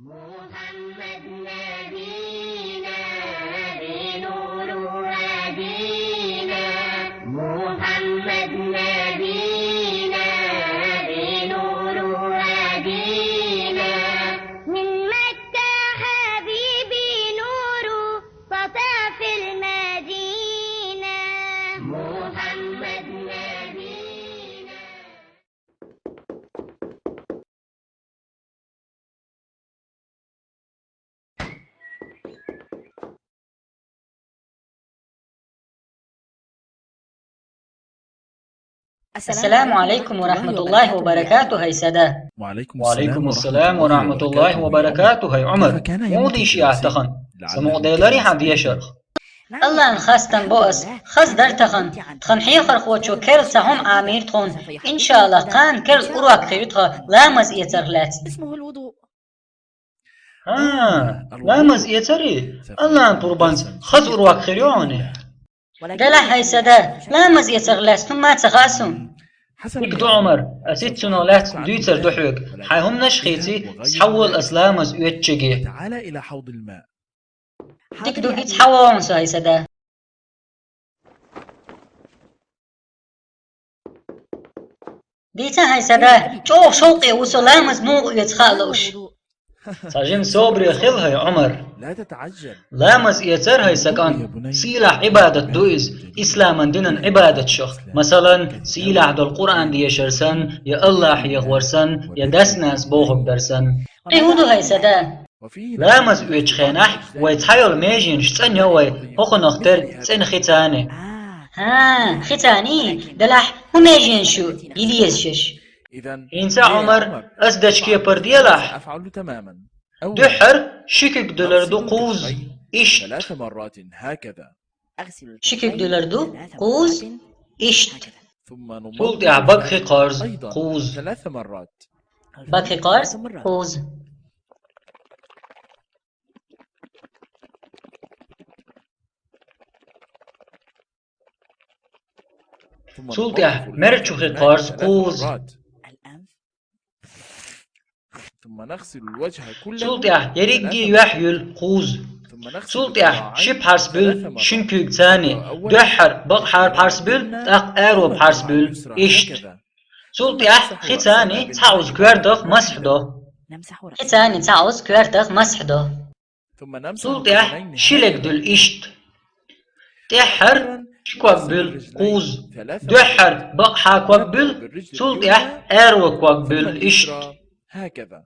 محمد نبينا بنور هدينا محمد نبينا بنور هدينا من مكة حبيبي نوره سطع في المدينة محمد نبينا. السلام عليكم ورحمة الله وبركاته هاي سادة. وعليكم السلام ورحمة الله وبركاته. هاي عمر مودي شيعة تخن سموديلري حد يشرخ الله انخستن بؤس خز در تخن حيخر خوچو كرل سهم عامير تخون إن شاء الله قان كرل أروك خيرتها لا مزئية ترلات اسمه الوضوء. لا مزئية تري الله قربانس خز أروك خيريوني دلح هاي سادة لا مزئية ترلات ثم تغاسون يكدو عمر أسيت سنولات دويتر دحوك حيهم نشخيتي سحول أسلامز ويتشجي تعال إلى حوض الماء. ديك دو هيت حوون سو هاي سادة. ديتا هاي سادة جو شوقي وسلامز مو يتخالوش ساجم صبري خلها يا عمر لا تتعجل. لا مزئيتر هاي سكان سيلح عبادة دويز إسلاما دينا عبادة شخ مثلا سيلح دو القرآن دي يشرسن يا الله يغورسن يا دسناس بوخك درسن قيودو هاي سادة. وفيه لا مزئيت خينح ويتحيل ميجين شتن يوي هوخو نختر سن ختاني ختاني دلح وميجين شو يليز شش إذن إنسا عمر أسدش كي برديلح أفعل تماما. أول دحر شكك دولار دو قوز إيش 3 مرات هكذا. شكك دولار دو قوز إشت ثم نمضغ قلت يا بكخي قارز أيضا قوز 3 مرات. باكي قارز قوز ثم سلط يا ننظف مرشوخي الماء قارز 3 قوز مرات. ثم نغسل الوجه كله سلط يا 3 يريجي مرات. يحيل قوز ثم نغسل سلط يا الذراعين شب حرس 3 بل مرات. شنكوك ثاني دحر بقحر بحرس بل تق آرو بحرس بل إشت هكذا. سلط يا ختاني تعوز كوردخ مسح ده ختاني تعوز كوارتخ مسح ده ثم نمسح سلط يا القدمين شلك هكذا. دل إشت دحر شكوك بل قوز 3 دحر مرات. بقحر كوك بل سلط يا آرو كوك ثم بل إشت اليسرى هكذا.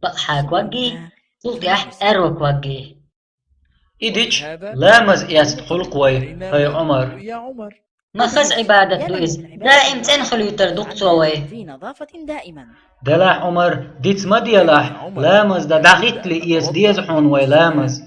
بقحا كوجي سلطيح أرو كوجي إيديش لا مزئيات خلق وي هاي عمر يا عمر ما خز عبادة دوئز دائم تنخل يتردق توي في نظافة دائما. دلع عمر ديت مديلاح لامز دا داخت لي إيس ديز حون وي لامز